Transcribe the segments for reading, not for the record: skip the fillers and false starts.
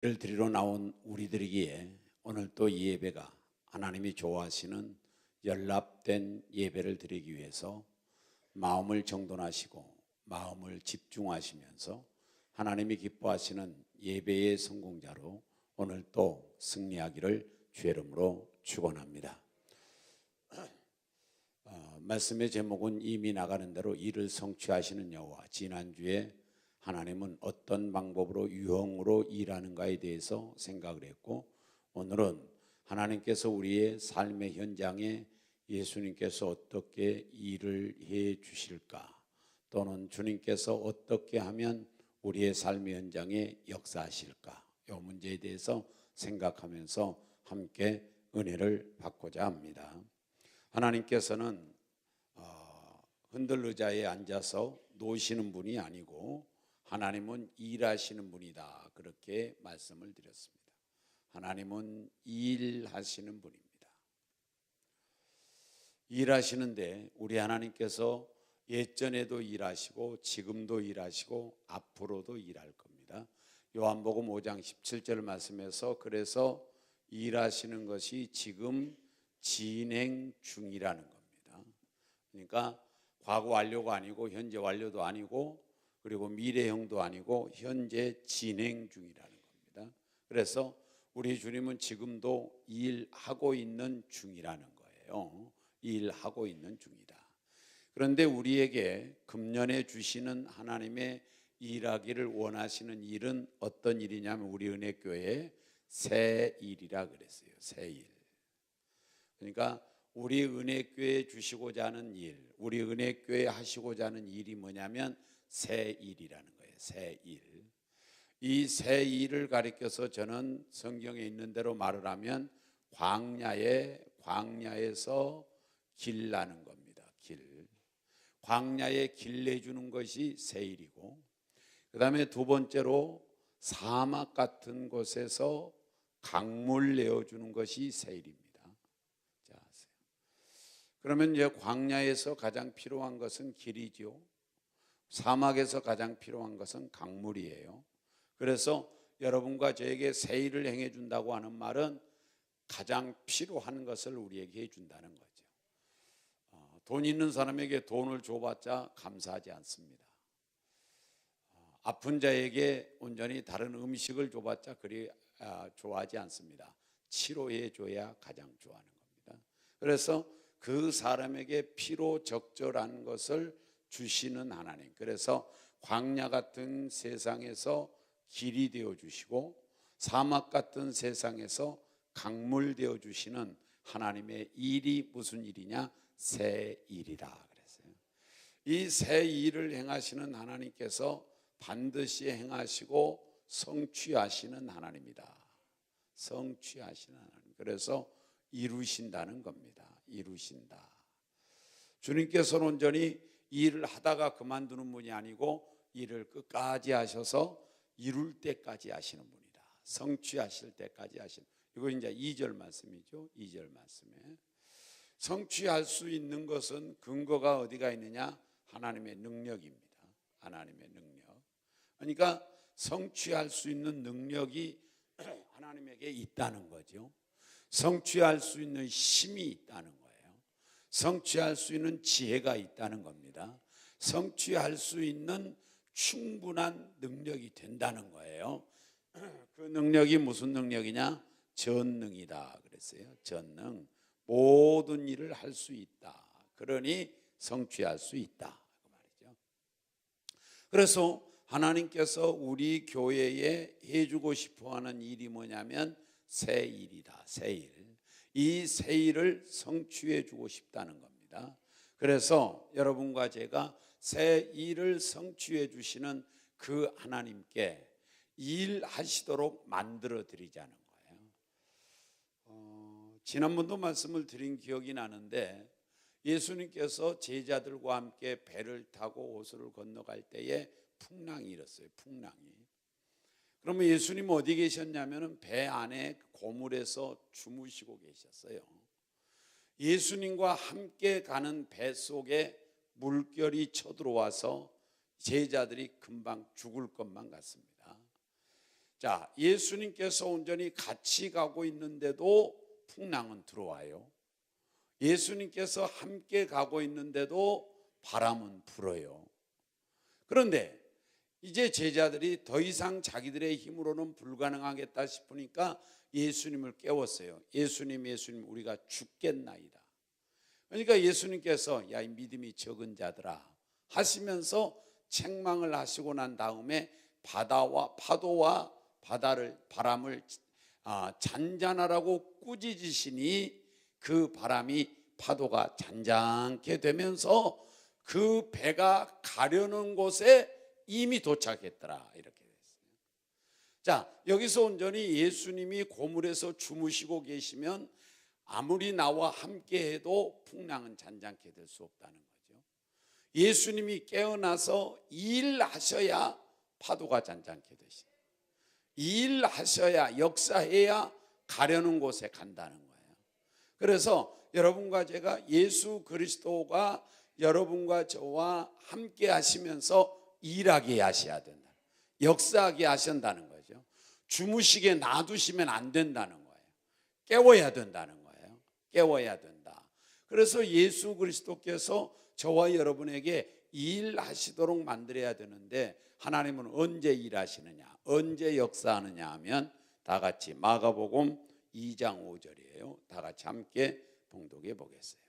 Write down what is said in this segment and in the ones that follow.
예배를 드리러 나온 우리들이기에 오늘 또 이 예배가 하나님이 좋아하시는 연합된 예배를 드리기 위해서 마음을 정돈하시고 마음을 집중하시면서 하나님이 기뻐하시는 예배의 성공자로 오늘 또 승리하기를 주의 이름으로 축원합니다. 말씀의 제목은 이미 나가는 대로 일을 성취하시는 여호와. 지난주에 하나님은 어떤 방법으로 유형으로 일하는가에 대해서 생각을 했고, 오늘은 하나님께서 우리의 삶의 현장에 예수님께서 어떻게 일을 해 주실까, 또는 주님께서 어떻게 하면 우리의 삶의 현장에 역사하실까, 이 문제에 대해서 생각하면서 함께 은혜를 받고자 합니다. 하나님께서는 흔들 의자에 앉아서 노시는 분이 아니고 하나님은 일하시는 분이다, 그렇게 말씀을 드렸습니다. 하나님은 일하시는 분입니다. 일하시는데 우리 하나님께서 예전에도 일하시고 지금도 일하시고 앞으로도 일할 겁니다. 요한복음 5장 17절 말씀에서 그래서 일하시는 것이 지금 진행 중이라는 겁니다. 그러니까 과거 완료가 아니고 현재 완료도 아니고 그리고 미래형도 아니고 현재 진행 중이라는 겁니다. 그래서 우리 주님은 지금도 일하고 있는 중이라는 거예요. 일하고 있는 중이다. 그런데 우리에게 금년에 주시는 하나님의 일하기를 원하시는 일은 어떤 일이냐면 우리 은혜교회에 새 일이라 그랬어요. 새 일. 그러니까 우리 은혜교회에 주시고자 하는 일, 우리 은혜교회에 하시고자 하는 일이 뭐냐면 새 일이라는 거예요. 새 일. 이 새 일을 가리켜서 저는 성경에 있는 대로 말을 하면 광야에서 길 나는 겁니다. 길. 광야에 길 내주는 것이 새 일이고, 그 다음에 두 번째로 사막 같은 곳에서 강물 내어주는 것이 새 일입니다. 자, 그러면 이제 광야에서 가장 필요한 것은 길이죠. 사막에서 가장 필요한 것은 강물이에요. 그래서 여러분과 저에게 새 일을 행해 준다고 하는 말은 가장 필요한 것을 우리에게 해준다는 거죠. 돈 있는 사람에게 돈을 줘봤자 감사하지 않습니다. 아픈 자에게 온전히 다른 음식을 줘봤자 그리 좋아하지 않습니다. 치료해 줘야 가장 좋아하는 겁니다. 그래서 그 사람에게 필요 적절한 것을 주시는 하나님. 그래서 광야 같은 세상에서 길이 되어 주시고 사막 같은 세상에서 강물 되어 주시는 하나님의 일이 무슨 일이냐? 새 일이라 그랬어요. 이 새 일을 행하시는 하나님께서 반드시 행하시고 성취하시는 하나님이다. 성취하시는 하나님. 그래서 이루신다는 겁니다. 이루신다. 주님께서는 온전히 일을 하다가 그만두는 분이 아니고 일을 끝까지 하셔서 이룰 때까지 하시는 분이다. 성취하실 때까지 하시는. 이거 이제 2절 말씀이죠. 2절 말씀에 성취할 수 있는 것은 근거가 어디가 있느냐? 하나님의 능력입니다. 하나님의 능력. 그러니까 성취할 수 있는 능력이 하나님에게 있다는 거죠. 성취할 수 있는 힘이 있다는 거예요. 성취할 수 있는 지혜가 있다는 겁니다. 성취할 수 있는 충분한 능력이 된다는 거예요. 그 능력이 무슨 능력이냐? 전능이다 그랬어요. 전능. 모든 일을 할 수 있다. 그러니 성취할 수 있다 그 말이죠. 그래서 하나님께서 우리 교회에 해주고 싶어하는 일이 뭐냐면 새 일이다. 새 일. 이 새 일을 성취해 주고 싶다는 겁니다. 그래서 여러분과 제가 새 일을 성취해 주시는 그 하나님께 일하시도록 만들어 드리자는 거예요. 지난번도 말씀을 드린 기억이 나는데 예수님께서 제자들과 함께 배를 타고 호수를 건너갈 때에 풍랑이 일었어요. 풍랑이. 그러면 예수님 어디 계셨냐면 배 안에 고물에서 주무시고 계셨어요. 예수님과 함께 가는 배 속에 물결이 쳐들어와서 제자들이 금방 죽을 것만 같습니다. 자, 예수님께서 온전히 같이 가고 있는데도 풍랑은 들어와요. 예수님께서 함께 가고 있는데도 바람은 불어요. 그런데 이제 제자들이 더 이상 자기들의 힘으로는 불가능하겠다 싶으니까 예수님을 깨웠어요. 예수님, 예수님, 우리가 죽겠나이다. 그러니까 예수님께서 야, 이 믿음이 적은 자들아 하시면서 책망을 하시고 난 다음에 바다와 파도와 바람을 잔잔하라고 꾸짖으시니 그 바람이 파도가 잔잔케 되면서 그 배가 가려는 곳에 이미 도착했더라. 이렇게 됐어요. 자, 여기서 온전히 예수님이 고물에서 주무시고 계시면 아무리 나와 함께 해도 풍랑은 잔잔케 될 수 없다는 거죠. 예수님이 깨어나서 일하셔야 파도가 잔잔케 되시죠. 일하셔야, 역사해야 가려는 곳에 간다는 거예요. 그래서 여러분과 제가 예수 그리스도가 여러분과 저와 함께 하시면서 일하게 하셔야 된다. 역사하게 하신다는 거죠. 주무시게 놔두시면 안 된다는 거예요. 깨워야 된다는 거예요. 깨워야 된다. 그래서 예수 그리스도께서 저와 여러분에게 일하시도록 만들어야 되는데 하나님은 언제 일하시느냐, 언제 역사하느냐 하면 다 같이 마가복음 2장 5절이에요. 다 같이 함께 봉독해 보겠어요.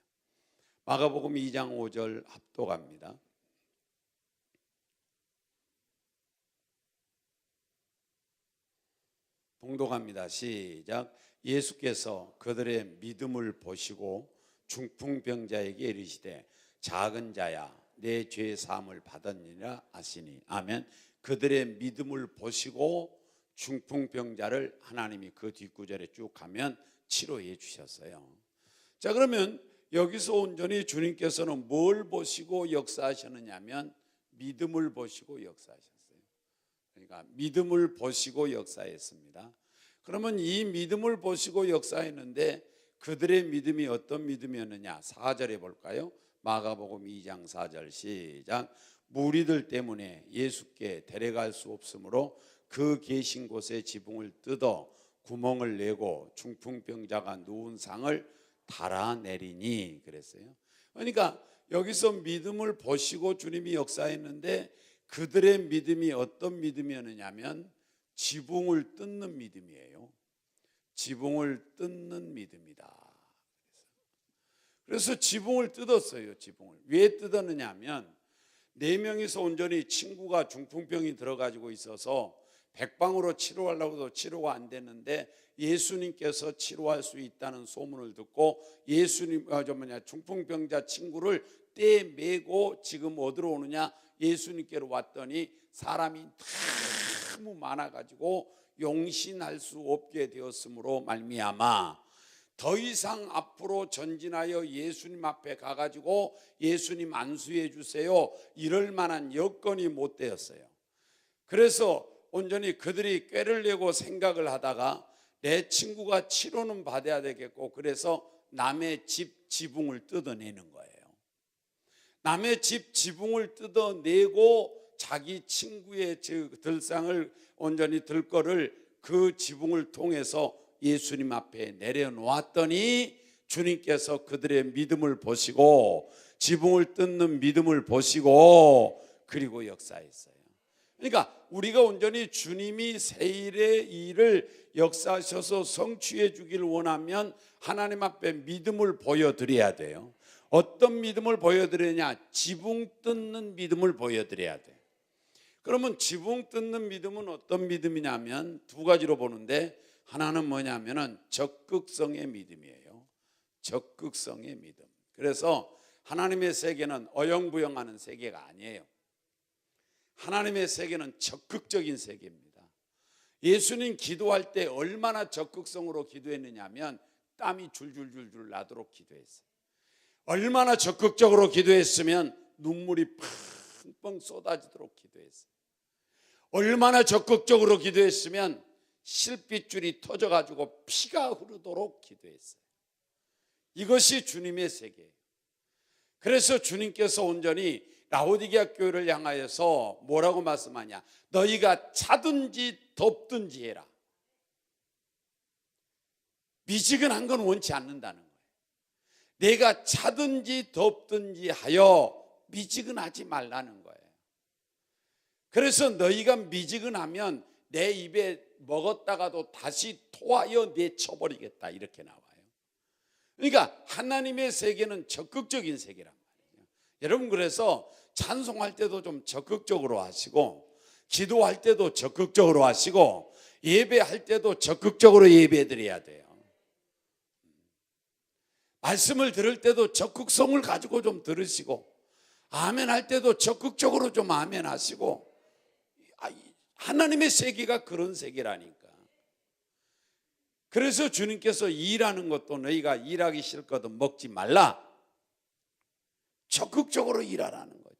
마가복음 2장 5절 합독합니다. 봉독합니다. 시작. 예수께서 그들의 믿음을 보시고 중풍병자에게 이르시되 작은 자야 내 죄 사함을 받았느니라 하시니. 아멘. 그들의 믿음을 보시고 중풍병자를 하나님이 그 뒷구절에 쭉 가면 치료해 주셨어요. 자, 그러면 여기서 온전히 주님께서는 뭘 보시고 역사하셨느냐면 믿음을 보시고 역사하셨어요. 그러니까 믿음을 보시고 역사했습니다. 그러면 이 믿음을 보시고 역사했는데 그들의 믿음이 어떤 믿음이었느냐? 4절에 볼까요? 마가복음 2장 4절 시작. 무리들 때문에 예수께 데려갈 수 없으므로 그 계신 곳에 지붕을 뜯어 구멍을 내고 중풍병자가 누운 상을 달아내리니 그랬어요. 그러니까 여기서 믿음을 보시고 주님이 역사했는데 그들의 믿음이 어떤 믿음이었느냐면 지붕을 뜯는 믿음이에요. 지붕을 뜯는 믿음이다. 그래서 지붕을 뜯었어요. 지붕을 왜 뜯었느냐 하면 4명이서 온전히 친구가 중풍병이 들어가지고 있어서 백방으로 치료하려고 해도 치료가 안 됐는데 예수님께서 치료할 수 있다는 소문을 듣고 예수님 중풍병자 친구를 떼매고 지금 어디로 오느냐? 예수님께로 왔더니 사람이 너무 많아가지고 용신할 수 없게 되었으므로 말미암아 더 이상 앞으로 전진하여 예수님 앞에 가가지고 예수님 안수해 주세요 이럴 만한 여건이 못 되었어요. 그래서 온전히 그들이 꾀를 내고 생각을 하다가 내 친구가 치료는 받아야 되겠고 그래서 남의 집 지붕을 뜯어내는 거예요. 남의 집 지붕을 뜯어내고 자기 친구의 들상을 온전히 들 거를 그 지붕을 통해서 예수님 앞에 내려놓았더니 주님께서 그들의 믿음을 보시고 지붕을 뜯는 믿음을 보시고 그리고 역사했어요. 그러니까 우리가 온전히 주님이 새 일의 일을 역사하셔서 성취해 주기를 원하면 하나님 앞에 믿음을 보여드려야 돼요. 어떤 믿음을 보여드리냐? 지붕 뜯는 믿음을 보여드려야 돼. 그러면 지붕 뜯는 믿음은 어떤 믿음이냐면 두 가지로 보는데 하나는 뭐냐면은 적극성의 믿음이에요. 적극성의 믿음. 그래서 하나님의 세계는 어영부영하는 세계가 아니에요. 하나님의 세계는 적극적인 세계입니다. 예수님 기도할 때 얼마나 적극성으로 기도했느냐면 땀이 줄줄줄줄 나도록 기도했어요. 얼마나 적극적으로 기도했으면 눈물이 펑펑 쏟아지도록 기도했어요. 얼마나 적극적으로 기도했으면 실핏줄이 터져가지고 피가 흐르도록 기도했어요. 이것이 주님의 세계예요. 그래서 주님께서 온전히 라오디게아 교회를 향하여서 뭐라고 말씀하냐? 너희가 차든지 덥든지 해라. 미지근한 건 원치 않는다는 거예요. 내가 차든지 덥든지 하여 미지근하지 말라는 거예요. 그래서 너희가 미지근하면 내 입에 먹었다가도 다시 토하여 내쳐버리겠다, 이렇게 나와요. 그러니까 하나님의 세계는 적극적인 세계란 말이에요. 여러분, 그래서 찬송할 때도 좀 적극적으로 하시고, 기도할 때도 적극적으로 하시고, 예배할 때도 적극적으로 예배 드려야 돼요. 말씀을 들을 때도 적극성을 가지고 좀 들으시고, 아멘 할 때도 적극적으로 좀 아멘 하시고, 하나님의 세계가 그런 세계라니까. 그래서 주님께서 일하는 것도 너희가 일하기 싫거든 먹지 말라, 적극적으로 일하라는 거죠.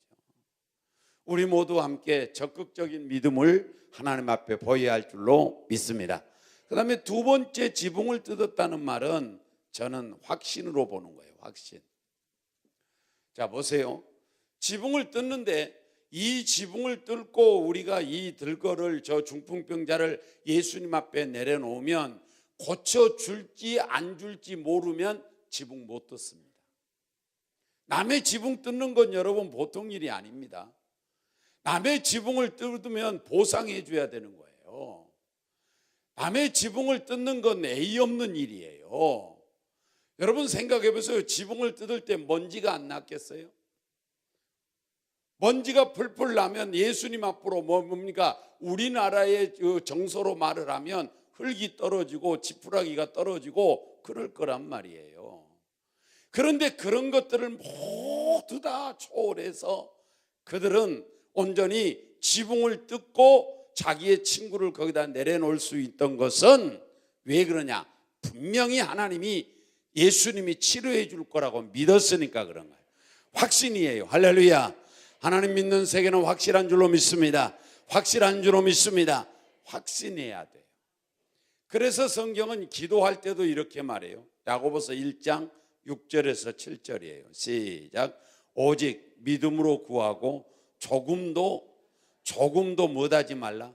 우리 모두 함께 적극적인 믿음을 하나님 앞에 보여야 할 줄로 믿습니다. 그 다음에 두 번째, 지붕을 뜯었다는 말은 저는 확신으로 보는 거예요. 확신. 자, 보세요. 지붕을 뜯는데, 이 지붕을 뚫고 우리가 이 들거를, 저 중풍병자를 예수님 앞에 내려놓으면 고쳐줄지 안 줄지 모르면 지붕 못 뜯습니다. 남의 지붕 뜯는 건 여러분 보통 일이 아닙니다. 남의 지붕을 뜯으면 보상해 줘야 되는 거예요. 남의 지붕을 뜯는 건 예의 없는 일이에요. 여러분 생각해 보세요. 지붕을 뜯을 때 먼지가 안 났겠어요? 먼지가 풀풀 나면 예수님 앞으로 뭡니까? 우리나라의 정서로 말을 하면 흙이 떨어지고 지푸라기가 떨어지고 그럴 거란 말이에요. 그런데 그런 것들을 모두 다 초월해서 그들은 온전히 지붕을 뜯고 자기의 친구를 거기다 내려놓을 수 있던 것은 왜 그러냐? 분명히 하나님이, 예수님이 치료해 줄 거라고 믿었으니까 그런 거예요. 확신이에요. 할렐루야. 하나님 믿는 세계는 확실한 줄로 믿습니다. 확실한 줄로 믿습니다. 확신해야 돼요. 그래서 성경은 기도할 때도 이렇게 말해요. 야고보서 1장 6절에서 7절이에요. 시작. 오직 믿음으로 구하고 조금도 못하지 말라.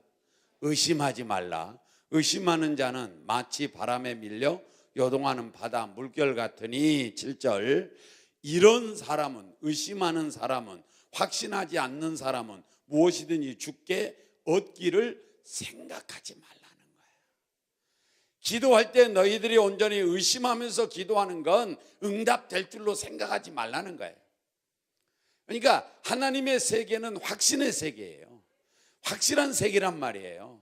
의심하지 말라. 의심하는 자는 마치 바람에 밀려 요동하는 바다 물결 같으니. 7절. 이런 사람은, 의심하는 사람은, 확신하지 않는 사람은 무엇이든지 주께 얻기를 생각하지 말라는 거예요. 기도할 때 너희들이 온전히 의심하면서 기도하는 건 응답될 줄로 생각하지 말라는 거예요. 그러니까 하나님의 세계는 확신의 세계예요. 확실한 세계란 말이에요.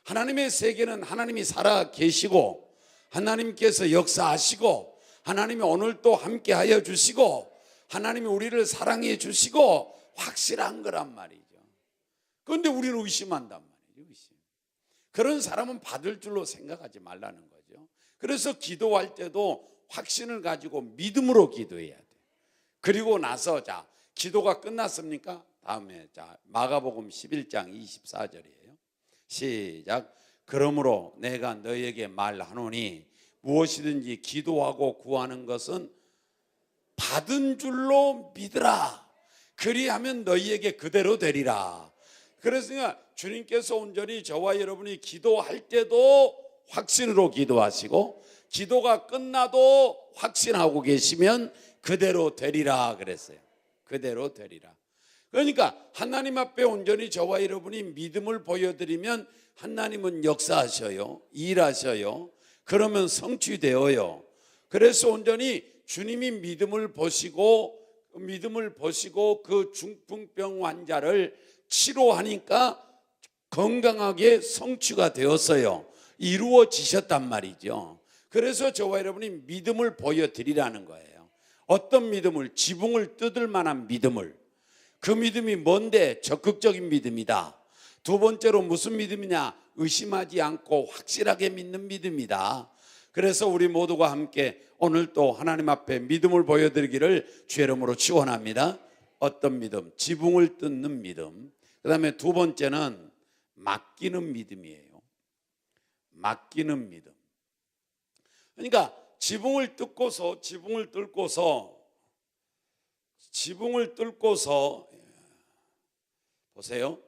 하나님의 세계는 하나님이 살아 계시고, 하나님께서 역사하시고, 하나님이 오늘 또 함께하여 주시고, 하나님이 우리를 사랑해 주시고 확실한 거란 말이죠. 그런데 우리는 의심한단 말이죠. 의심. 그런 사람은 받을 줄로 생각하지 말라는 거죠. 그래서 기도할 때도 확신을 가지고 믿음으로 기도해야 돼요. 그리고 나서, 자, 기도가 끝났습니까? 다음에 자, 마가복음 11장 24절이에요. 시작. 그러므로 내가 너희에게 말하노니 무엇이든지 기도하고 구하는 것은 받은 줄로 믿으라. 그리하면 너희에게 그대로 되리라. 그래서 주님께서 온전히 저와 여러분이 기도할 때도 확신으로 기도하시고, 기도가 끝나도 확신하고 계시면 그대로 되리라 그랬어요. 그대로 되리라. 그러니까 하나님 앞에 온전히 저와 여러분이 믿음을 보여드리면 하나님은 역사하셔요. 일하셔요. 그러면 성취되어요. 그래서 온전히 주님이 믿음을 보시고 그 중풍병 환자를 치료하니까 건강하게 성취가 되었어요. 이루어지셨단 말이죠. 그래서 저와 여러분이 믿음을 보여드리라는 거예요. 어떤 믿음을? 지붕을 뜯을 만한 믿음을. 그 믿음이 뭔데? 적극적인 믿음이다. 두 번째로 무슨 믿음이냐? 의심하지 않고 확실하게 믿는 믿음이다. 그래서 우리 모두가 함께 오늘 또 하나님 앞에 믿음을 보여드리기를 주의 이름으로 축원합니다. 어떤 믿음? 지붕을 뜯는 믿음. 그 다음에 두 번째는 맡기는 믿음이에요. 맡기는 믿음. 그러니까 지붕을 뚫고서 보세요.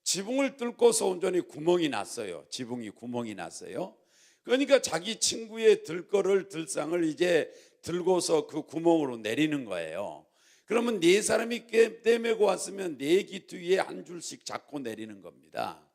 지붕을 뚫고서 온전히 구멍이 났어요. 지붕이 구멍이 났어요. 그러니까 자기 친구의 들거를 들상을 이제 들고서 그 구멍으로 내리는 거예요. 그러면 네 사람이 떼매고 왔으면 네 기투 위에 한 줄씩 잡고 내리는 겁니다.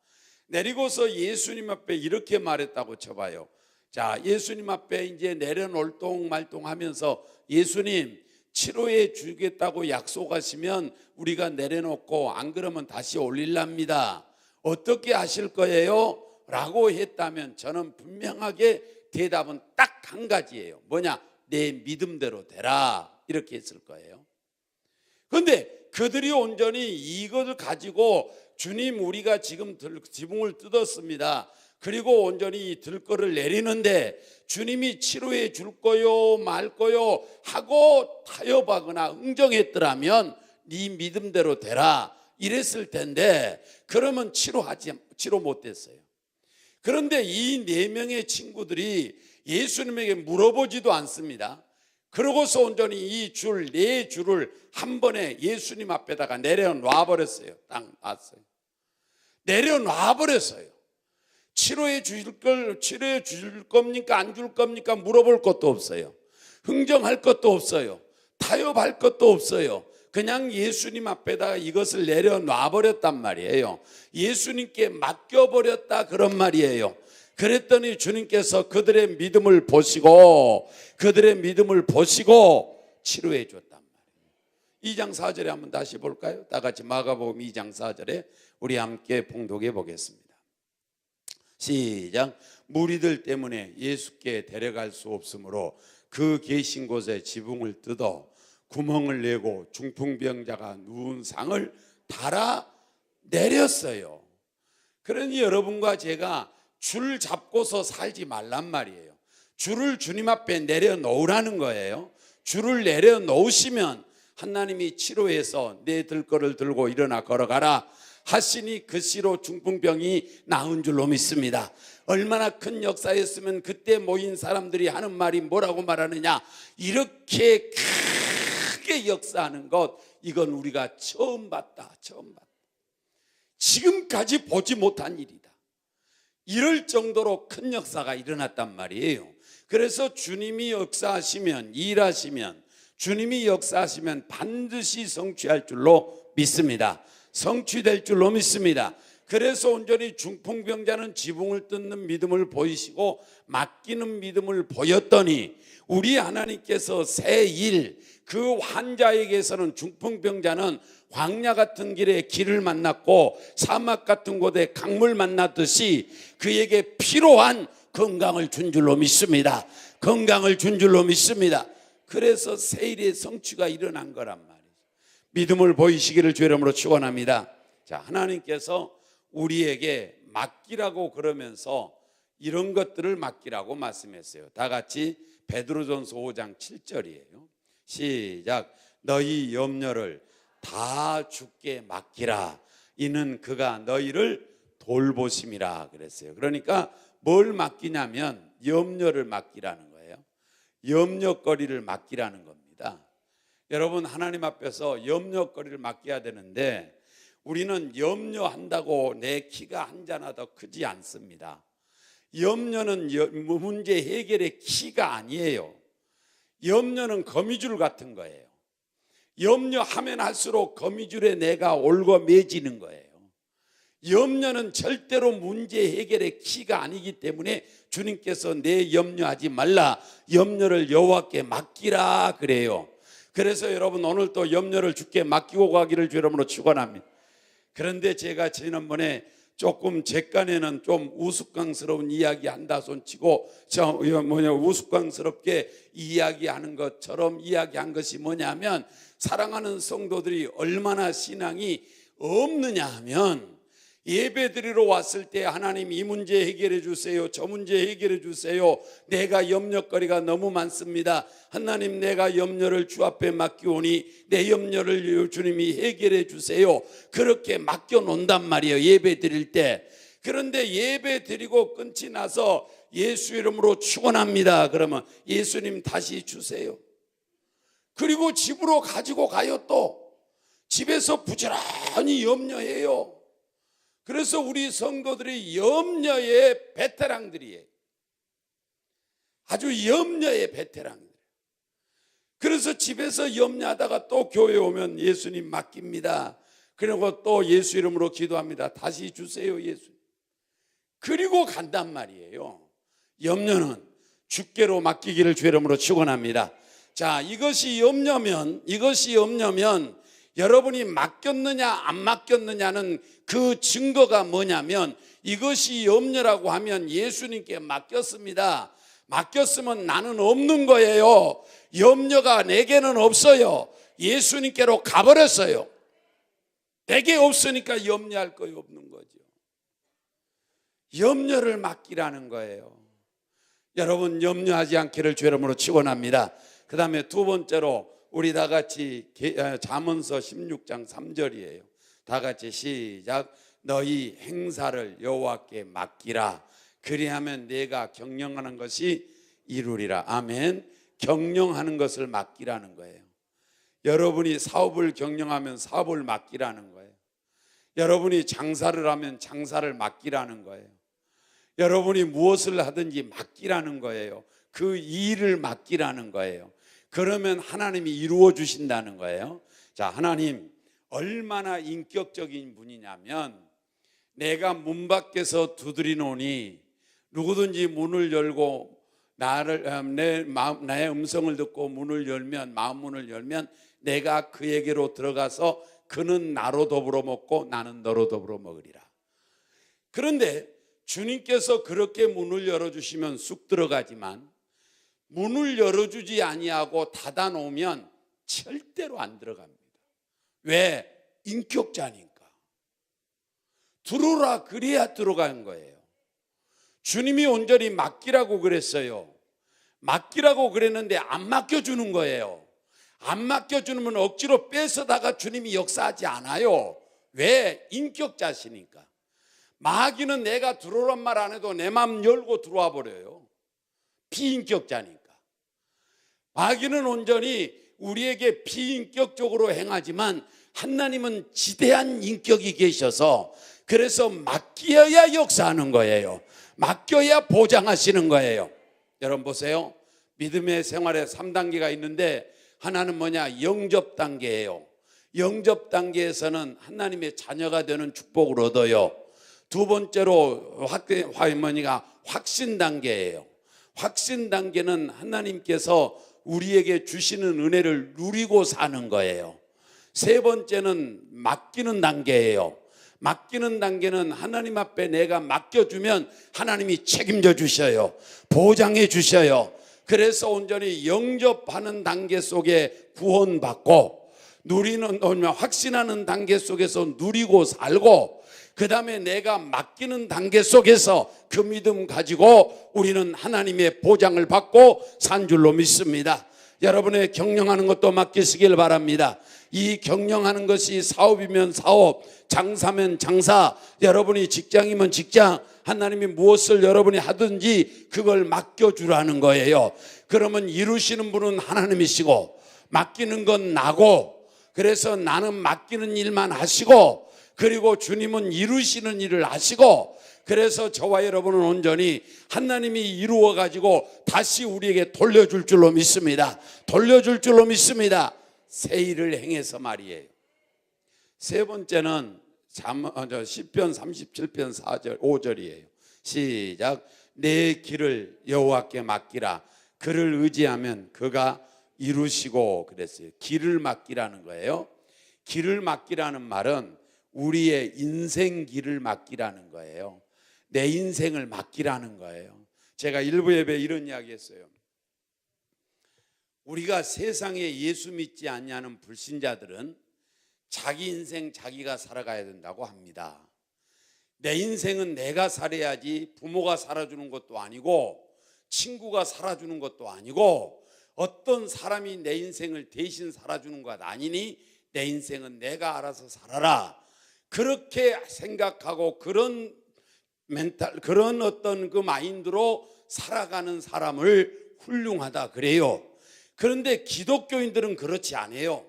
내리고서 예수님 앞에 이렇게 말했다고 쳐봐요. 자, 예수님 앞에 이제 내려놓을똥말똥 하면서 예수님 치료해 주겠다고 약속하시면 우리가 내려놓고 안 그러면 다시 올릴랍니다. 어떻게 하실 거예요? 라고 했다면 저는 분명하게 대답은 딱 한 가지예요. 뭐냐? 내 믿음대로 되라. 이렇게 했을 거예요. 그런데 그들이 온전히 이것을 가지고 주님 우리가 지금 지붕을 뜯었습니다. 그리고 온전히 들거를 내리는데 주님이 치료해 줄 거요 말 거요 하고 타협하거나 응정했더라면 네 믿음대로 되라 이랬을 텐데 그러면 치료 못했어요. 그런데 이 네 명의 친구들이 예수님에게 물어보지도 않습니다. 그러고서 온전히 이 네 줄을 한 번에 예수님 앞에다가 내려놔 버렸어요. 딱 놨어요. 내려놔 버렸어요. 치료해 주실 겁니까? 안 줄 겁니까? 물어볼 것도 없어요. 흥정할 것도 없어요. 타협할 것도 없어요. 그냥 예수님 앞에다가 이것을 내려놔 버렸단 말이에요. 예수님께 맡겨버렸다 그런 말이에요. 그랬더니 주님께서 그들의 믿음을 보시고 치료해 줬단 말이에요. 2장 4절에 한번 다시 볼까요? 다 같이 마가복음 2장 4절에 우리 함께 봉독해 보겠습니다. 시작. 무리들 때문에 예수께 데려갈 수 없으므로 그 계신 곳에 지붕을 뜯어 구멍을 내고 중풍병자가 누운 상을 달아 내렸어요. 그러니 여러분과 제가 줄 잡고서 살지 말란 말이에요. 줄을 주님 앞에 내려놓으라는 거예요. 줄을 내려놓으시면 하나님이 치료해서 내 들거를 들고 일어나 걸어가라 하시니 그 씨로 중풍병이 나은 줄로 믿습니다. 얼마나 큰 역사였으면 그때 모인 사람들이 하는 말이 뭐라고 말하느냐, 이렇게 크게 역사하는 것, 이건 우리가 처음 봤다. 지금까지 보지 못한 일이다. 이럴 정도로 큰 역사가 일어났단 말이에요. 그래서 주님이 역사하시면, 일하시면, 주님이 역사하시면 반드시 성취할 줄로 믿습니다. 성취될 줄로 믿습니다. 그래서 온전히 중풍병자는 지붕을 뜯는 믿음을 보이시고 맡기는 믿음을 보였더니 우리 하나님께서 새 일, 그 환자에게서는, 중풍병자는 광야 같은 길에 길을 만났고 사막 같은 곳에 강물 만났듯이 그에게 필요한 건강을 준 줄로 믿습니다. 건강을 준 줄로 믿습니다. 그래서 새 일의 성취가 일어난 거란 말이에요. 믿음을 보이시기를 주 이름으로 축원합니다. 자, 하나님께서 우리에게 맡기라고 그러면서 이런 것들을 맡기라고 말씀했어요. 다 같이 베드로전서 5장 7절이에요. 시작. 너희 염려를 다 주께 맡기라. 이는 그가 너희를 돌보심이라 그랬어요. 그러니까 뭘 맡기냐면 염려를 맡기라는 거예요. 염려거리를 맡기라는 겁니다. 여러분, 하나님 앞에서 염려거리를 맡겨야 되는데 우리는 염려한다고 내 키가 한 자나 더 크지 않습니다. 염려는 문제 해결의 키가 아니에요. 염려는 거미줄 같은 거예요. 염려하면 할수록 거미줄에 내가 올거매지는 거예요. 염려는 절대로 문제 해결의 키가 아니기 때문에 주님께서 내 염려하지 말라, 염려를 여호와께 맡기라 그래요. 그래서 여러분, 오늘 또 염려를 주께 맡기고 가기를 주 이름으로 축원합니다. 그런데 제가 지난번에 조금 제 깐에는 좀 우스꽝스러운 이야기 한다 손치고 우스꽝스럽게 이야기하는 것처럼 이야기한 것이 뭐냐면, 사랑하는 성도들이 얼마나 신앙이 없느냐 하면, 예배 드리러 왔을 때 하나님 이 문제 해결해 주세요, 저 문제 해결해 주세요, 내가 염려거리가 너무 많습니다, 하나님 내가 염려를 주 앞에 맡기오니 내 염려를 주님이 해결해 주세요, 그렇게 맡겨놓는단 말이에요, 예배 드릴 때. 그런데 예배 드리고 끝이 나서 예수 이름으로 축원합니다 그러면 예수님 다시 주세요. 그리고 집으로 가지고 가요. 또 집에서 부지런히 염려해요. 그래서 우리 성도들이 염려의 베테랑들이에요. 아주 염려의 베테랑들. 그래서 집에서 염려하다가 또 교회 오면 예수님 맡깁니다. 그리고 또 예수 이름으로 기도합니다. 다시 주세요 예수님. 그리고 간단 말이에요. 염려는 주께로 맡기기를 주 이름으로 축원합니다. 자, 이것이 염려면 여러분이 맡겼느냐 안 맡겼느냐는 그 증거가 뭐냐면, 이것이 염려라고 하면 예수님께 맡겼습니다. 맡겼으면 나는 없는 거예요. 염려가 내게는 없어요. 예수님께로 가버렸어요. 내게 없으니까 염려할 거 없는 거죠. 염려를 맡기라는 거예요. 여러분, 염려하지 않기를 주 이름으로 축원합니다. 그 다음에 두 번째로 우리 다 같이 잠언서 16장 3절이에요. 다 같이 시작. 너희 행사를 여호와께 맡기라. 그리하면 내가 경영하는 것이 이루리라. 아멘. 경영하는 것을 맡기라는 거예요. 여러분이 사업을 경영하면 사업을 맡기라는 거예요. 여러분이 장사를 하면 장사를 맡기라는 거예요. 여러분이 무엇을 하든지 맡기라는 거예요. 그 일을 맡기라는 거예요. 그러면 하나님이 이루어 주신다는 거예요. 자, 하나님 얼마나 인격적인 분이냐면, 내가 문 밖에서 두드리노니 누구든지 문을 열고 나의 음성을 듣고 문을 열면, 마음 문을 열면 내가 그에게로 들어가서 그는 나로 더불어 먹고 나는 너로 더불어 먹으리라. 그런데 주님께서 그렇게 문을 열어주시면 쑥 들어가지만, 문을 열어주지 아니하고 닫아놓으면 절대로 안 들어갑니다. 왜? 인격자니까. 들어오라 그래야 들어간 거예요. 주님이 온전히 맡기라고 그랬어요. 맡기라고 그랬는데 안 맡겨주는 거예요. 안 맡겨주면 억지로 뺏어다가 주님이 역사하지 않아요. 왜? 인격자시니까. 마귀는 내가 들어오란 말 안 해도 내 마음 열고 들어와 버려요. 비인격자니까. 마귀는 온전히 우리에게 비인격적으로 행하지만 하나님은 지대한 인격이 계셔서, 그래서 맡겨야 역사하는 거예요. 맡겨야 보장하시는 거예요. 여러분 보세요. 믿음의 생활에 3단계가 있는데, 하나는 뭐냐? 영접 단계예요. 영접 단계에서는 하나님의 자녀가 되는 축복을 얻어요. 두 번째로 확신 단계예요. 확신 단계는 하나님께서 우리에게 주시는 은혜를 누리고 사는 거예요. 세 번째는 맡기는 단계예요. 맡기는 단계는 하나님 앞에 내가 맡겨주면 하나님이 책임져 주셔요. 보장해 주셔요. 그래서 온전히 영접하는 단계 속에 구원받고, 확신하는 단계 속에서 누리고 살고, 그 다음에 내가 맡기는 단계 속에서 그 믿음 가지고 우리는 하나님의 보장을 받고 산 줄로 믿습니다. 여러분의 경영하는 것도 맡기시길 바랍니다. 이 경영하는 것이 사업이면 사업, 장사면 장사, 여러분이 직장이면 직장, 하나님이 무엇을 여러분이 하든지 그걸 맡겨주라는 거예요. 그러면 이루시는 분은 하나님이시고 맡기는 건 나고, 그래서 나는 맡기는 일만 하시고, 그리고 주님은 이루시는 일을 하시고, 그래서 저와 여러분은 온전히 하나님이 이루어 가지고 다시 우리에게 돌려줄 줄로 믿습니다. 돌려줄 줄로 믿습니다. 새 일을 행해서 말이에요. 세 번째는 시편 37편 4절 5절이에요. 시작. 내 길을 여호와께 맡기라. 그를 의지하면 그가 이루시고 그랬어요. 길을 맡기라는 거예요. 길을 맡기라는 말은 우리의 인생 길을 맡기라는 거예요. 내 인생을 맡기라는 거예요. 제가 일부 예배에 이런 이야기 했어요. 우리가 세상에 예수 믿지 않냐는 불신자들은 자기 인생 자기가 살아가야 된다고 합니다. 내 인생은 내가 살아야지 부모가 살아주는 것도 아니고 친구가 살아주는 것도 아니고 어떤 사람이 내 인생을 대신 살아주는 것 아니니 내 인생은 내가 알아서 살아라. 그렇게 생각하고 그런 어떤 그 마인드로 살아가는 사람을 훌륭하다 그래요. 그런데 기독교인들은 그렇지 않아요.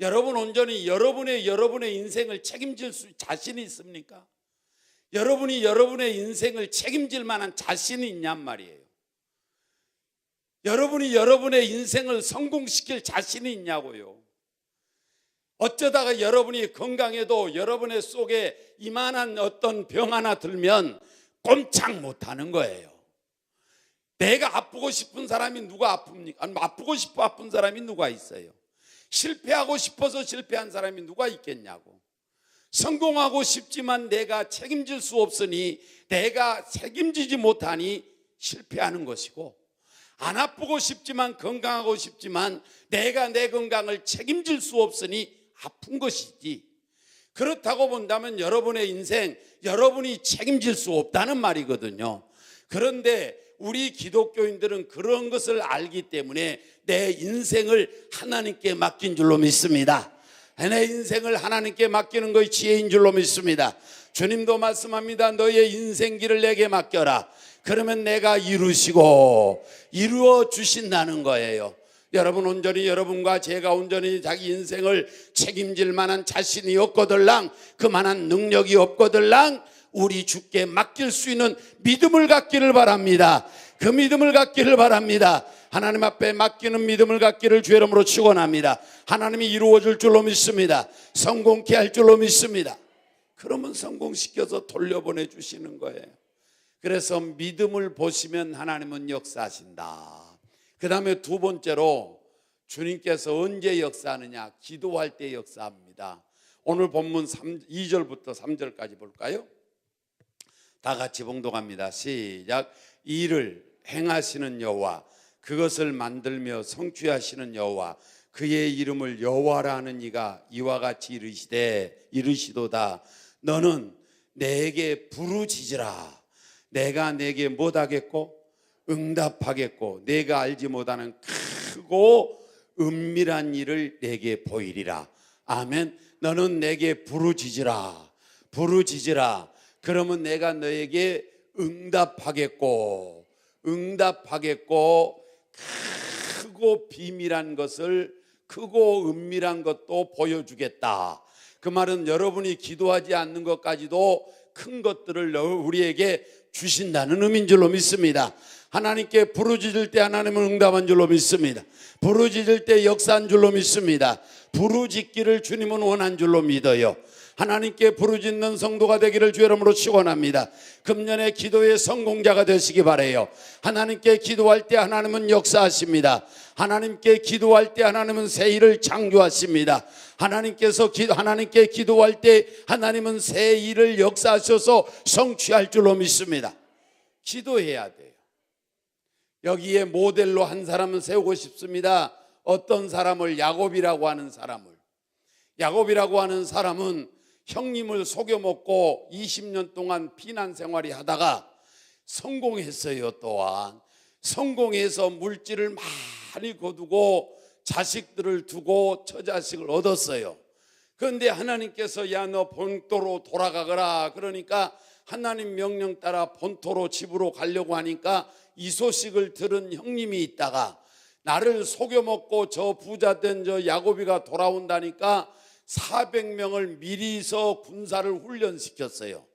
여러분 온전히 여러분의 인생을 책임질 자신이 있습니까? 여러분이 여러분의 인생을 책임질 만한 자신이 있냔 말이에요. 여러분이 여러분의 인생을 성공시킬 자신이 있냐고요. 어쩌다가 여러분이 건강해도 여러분의 속에 이만한 어떤 병 하나 들면 꼼짝 못하는 거예요. 내가 아프고 싶은 사람이 누가 아픕니까? 아프고 싶어 아픈 사람이 누가 있어요? 실패하고 싶어서 실패한 사람이 누가 있겠냐고. 성공하고 싶지만 내가 책임질 수 없으니, 내가 책임지지 못하니 실패하는 것이고, 안 아프고 싶지만 건강하고 싶지만 내가 내 건강을 책임질 수 없으니 아픈 것이지. 그렇다고 본다면 여러분의 인생 여러분이 책임질 수 없다는 말이거든요. 그런데 우리 기독교인들은 그런 것을 알기 때문에 내 인생을 하나님께 맡긴 줄로 믿습니다. 내 인생을 하나님께 맡기는 것이 지혜인 줄로 믿습니다. 주님도 말씀합니다. 너의 인생길을 내게 맡겨라. 그러면 내가 이루시고 이루어 주신다는 거예요. 여러분 온전히 여러분과 제가 온전히 자기 인생을 책임질 만한 자신이 없거들랑, 그만한 능력이 없거들랑 우리 주께 맡길 수 있는 믿음을 갖기를 바랍니다. 그 믿음을 갖기를 바랍니다. 하나님 앞에 맡기는 믿음을 갖기를 주의 이름으로 축원합니다. 하나님이 이루어줄 줄로 믿습니다. 성공케 할 줄로 믿습니다. 그러면 성공시켜서 돌려보내 주시는 거예요. 그래서 믿음을 보시면 하나님은 역사하신다. 그 다음에 두 번째로 주님께서 언제 역사하느냐? 기도할 때 역사합니다. 오늘 본문 2절부터 3절까지 볼까요? 다 같이 봉독합니다. 시작. 일을 행하시는 여호와, 그것을 만들며 성취하시는 여호와, 그의 이름을 여호와라 하는 이가 이와 같이 이르시도다. 너는 내게 부르짖으라. 내가 내게 못하겠고 응답하겠고 내가 알지 못하는 크고 은밀한 일을 내게 보이리라. 아멘. 너는 내게 부르짖으라. 그러면 내가 너에게 응답하겠고 크고 비밀한 것을, 크고 은밀한 것도 보여주겠다. 그 말은 여러분이 기도하지 않는 것까지도 큰 것들을 우리에게 주신다는 의미인 줄로 믿습니다. 하나님께 부르짖을 때 하나님은 응답한 줄로 믿습니다. 부르짖을 때 역사한 줄로 믿습니다. 부르짖기를 주님은 원한 줄로 믿어요. 하나님께 부르짖는 성도가 되기를 주의 이름으로 축원합니다. 금년의 기도의 성공자가 되시기 바라요. 하나님께 기도할 때 하나님은 역사하십니다. 하나님께 기도할 때 하나님은 새 일을 창조하십니다. 하나님께 기도할 때 하나님은 새 일을 역사하셔서 성취할 줄로 믿습니다. 기도해야 돼요. 여기에 모델로 한 사람은 세우고 싶습니다. 어떤 사람을? 야곱이라고 하는 사람을. 야곱이라고 하는 사람은 형님을 속여먹고 20년 동안 피난 생활이 하다가 성공했어요. 또한 성공해서 물질을 많이 거두고 자식들을 두고 처자식을 얻었어요. 그런데 하나님께서 야, 너 본토로 돌아가거라. 그러니까 하나님 명령 따라 본토로 집으로 가려고 하니까 이 소식을 들은 형님이 있다가 나를 속여먹고 저 부자된 저 야곱이가 돌아온다니까 400명을 미리서 군사를 훈련시켰어요.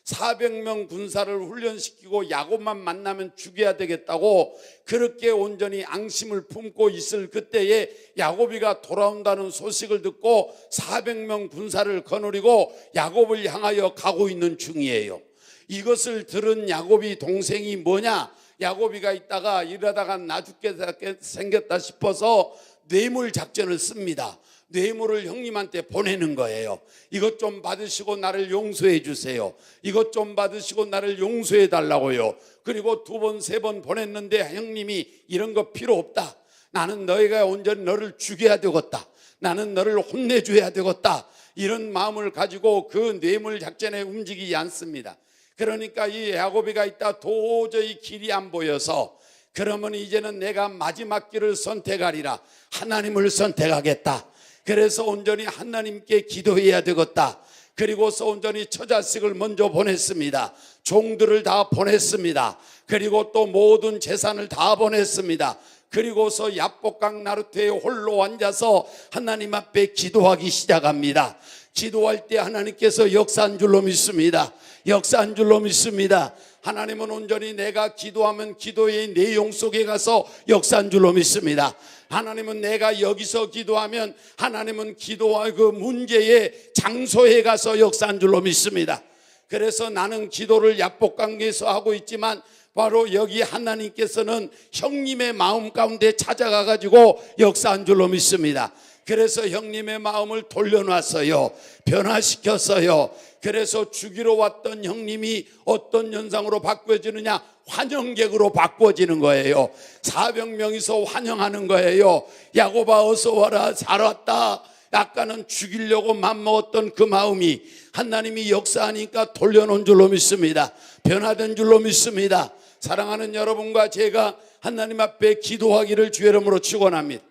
400명 군사를 훈련시키고 야곱만 만나면 죽여야 되겠다고 그렇게 온전히 앙심을 품고 있을 그때에 야곱이가 돌아온다는 소식을 듣고 400명 군사를 거느리고 야곱을 향하여 가고 있는 중이에요. 이것을 들은 야곱이 동생이 뭐냐? 야곱이가 있다가 이러다가 나 죽게 생겼다 싶어서 뇌물 작전을 씁니다. 뇌물을 형님한테 보내는 거예요. 이것 좀 받으시고 나를 용서해 주세요. 이것 좀 받으시고 나를 용서해 달라고요. 그리고 2번, 3번 보냈는데 형님이 이런 거 필요 없다. 나는 너희가 온전히 너를 죽여야 되겠다. 나는 너를 혼내줘야 되겠다. 이런 마음을 가지고 그 뇌물 작전에 움직이지 않습니다. 그러니까 이 야곱이가 있다 도저히 길이 안 보여서 그러면 이제는 내가 마지막 길을 선택하리라. 하나님을 선택하겠다. 그래서 온전히 하나님께 기도해야 되겠다. 그리고서 온전히 처자식을 먼저 보냈습니다. 종들을 다 보냈습니다. 그리고 또 모든 재산을 다 보냈습니다. 그리고서 야복강 나루터에 홀로 앉아서 하나님 앞에 기도하기 시작합니다. 기도할 때 하나님께서 역사한 줄로 믿습니다. 역사한 줄로 믿습니다. 하나님은 온전히 내가 기도하면 기도의 내용 속에 가서 역사한 줄로 믿습니다. 하나님은 내가 여기서 기도하면 하나님은 기도와 그 문제의 장소에 가서 역사한 줄로 믿습니다. 그래서 나는 기도를 야복강에서 하고 있지만 바로 여기 하나님께서는 형님의 마음 가운데 찾아가 가지고 역사한 줄로 믿습니다. 그래서 형님의 마음을 돌려놨어요. 변화시켰어요. 그래서 죽이러 왔던 형님이 어떤 현상으로 바꿔지느냐? 환영객으로 바꿔지는 거예요. 400명이서 환영하는 거예요. 야곱아 어서 와라, 잘 왔다. 약간은 죽이려고 맘먹었던 그 마음이 하나님이 역사하니까 돌려놓은 줄로 믿습니다. 변화된 줄로 믿습니다. 사랑하는 여러분과 제가 하나님 앞에 기도하기를 주의 이름으로 축원합니다.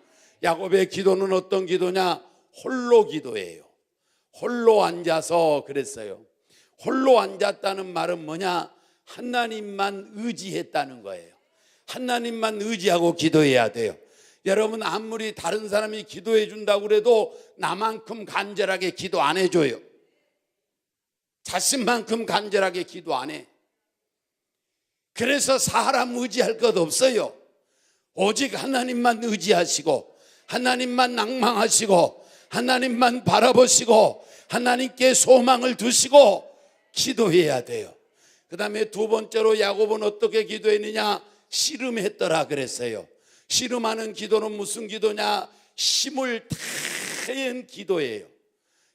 야곱의 기도는 어떤 기도냐? 홀로 기도예요. 홀로 앉아서 그랬어요. 홀로 앉았다는 말은 뭐냐? 하나님만 의지했다는 거예요. 하나님만 의지하고 기도해야 돼요. 여러분, 아무리 다른 사람이 기도해 준다고 그래도 나만큼 간절하게 기도 안 해줘요. 자신만큼 간절하게 기도 안 해. 그래서 사람 의지할 것 없어요. 오직 하나님만 의지하시고 하나님만 낭망하시고 하나님만 바라보시고 하나님께 소망을 두시고 기도해야 돼요. 그 다음에 두 번째로 야곱은 어떻게 기도했느냐? 씨름했더라 그랬어요. 씨름하는 기도는 무슨 기도냐? 힘을 다한 기도예요.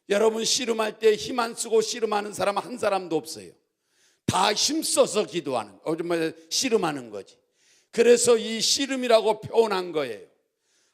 여러분, 씨름할 때 힘 안 쓰고 씨름하는 사람 한 사람도 없어요. 다 힘써서 기도하는, 씨름하는 거지. 그래서 이 씨름이라고 표현한 거예요.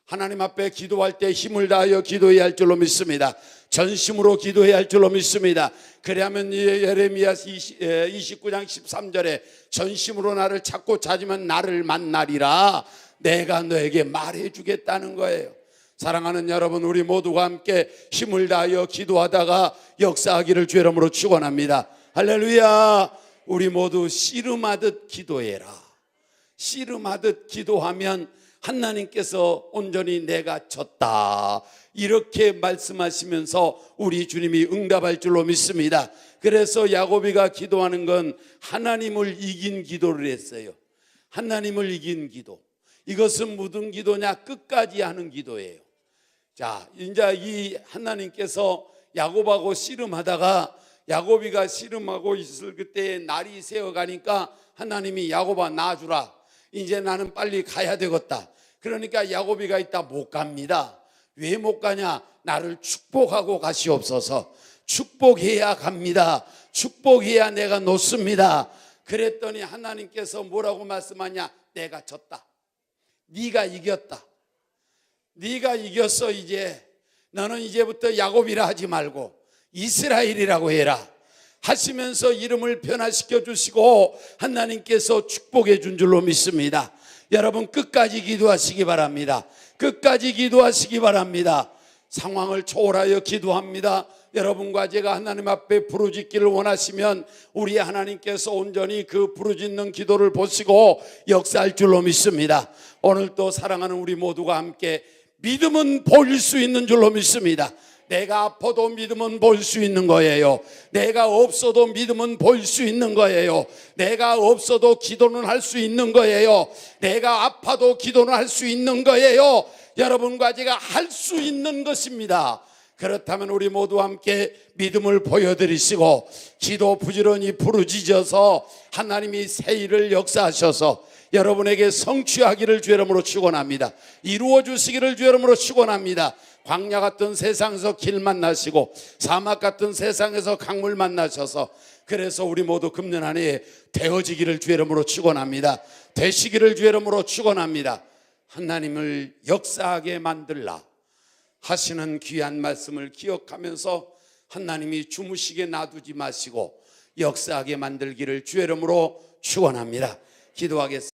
하나님 앞에 기도할 때 힘을 다하여 기도해야 할 줄로 믿습니다. 전심으로 기도해야 할 줄로 믿습니다. 그래야면 예레미야 29장 13절에 전심으로 나를 찾고 찾으면 나를 만나리라, 내가 너에게 말해주겠다는 거예요. 사랑하는 여러분, 우리 모두가 함께 힘을 다하여 기도하다가 역사하기를 주의 이름으로 축원합니다. 할렐루야. 우리 모두 씨름하듯 기도해라. 씨름하듯 기도하면 하나님께서 온전히 내가 졌다 이렇게 말씀하시면서 우리 주님이 응답할 줄로 믿습니다. 그래서 야곱이가 기도하는 건 하나님을 이긴 기도를 했어요. 하나님을 이긴 기도. 이것은 무슨 기도냐? 끝까지 하는 기도예요. 자, 이제 이 하나님께서 야곱하고 씨름하다가 야곱이가 씨름하고 있을 그때 날이 새어가니까 하나님이 야곱아 놔주라. 이제 나는 빨리 가야 되겠다. 그러니까 야곱이가 있다 못 갑니다. 왜 못 가냐? 나를 축복하고 가시옵소서. 축복해야 갑니다. 축복해야 내가 놓습니다. 그랬더니 하나님께서 뭐라고 말씀하냐? 내가 졌다. 네가 이겼다. 네가 이겼어. 이제 너는 이제부터 야곱이라 하지 말고 이스라엘이라고 해라 하시면서 이름을 변화시켜 주시고 하나님께서 축복해 준 줄로 믿습니다. 여러분, 끝까지 기도하시기 바랍니다. 끝까지 기도하시기 바랍니다. 상황을 초월하여 기도합니다. 여러분과 제가 하나님 앞에 부르짖기를 원하시면 우리 하나님께서 온전히 그 부르짖는 기도를 보시고 역사할 줄로 믿습니다. 오늘 또 사랑하는 우리 모두가 함께 믿음은 보일 수 있는 줄로 믿습니다. 내가 아파도 믿음은 보일 수 있는 거예요. 내가 없어도 믿음은 보일 수 있는 거예요. 내가 없어도 기도는 할 수 있는 거예요. 내가 아파도 기도는 할 수 있는 거예요. 여러분과 제가 할 수 있는 것입니다. 그렇다면 우리 모두 함께 믿음을 보여드리시고 기도 부지런히 부르짖어서 하나님이 새 일을 역사하셔서 여러분에게 성취하기를 주의 이름으로 축원합니다. 이루어 주시기를 주의 이름으로 축원합니다. 광야 같은 세상에서 길 만나시고 사막 같은 세상에서 강물 만나셔서 그래서 우리 모두 금년 한 해에 되어지기를 주의 이름으로 축원합니다. 되시기를 주의 이름으로 축원합니다. 하나님을 역사하게 만들라 하시는 귀한 말씀을 기억하면서 하나님이 주무시게 놔두지 마시고 역사하게 만들기를 주의 이름으로 축원합니다. 기도하겠습니다.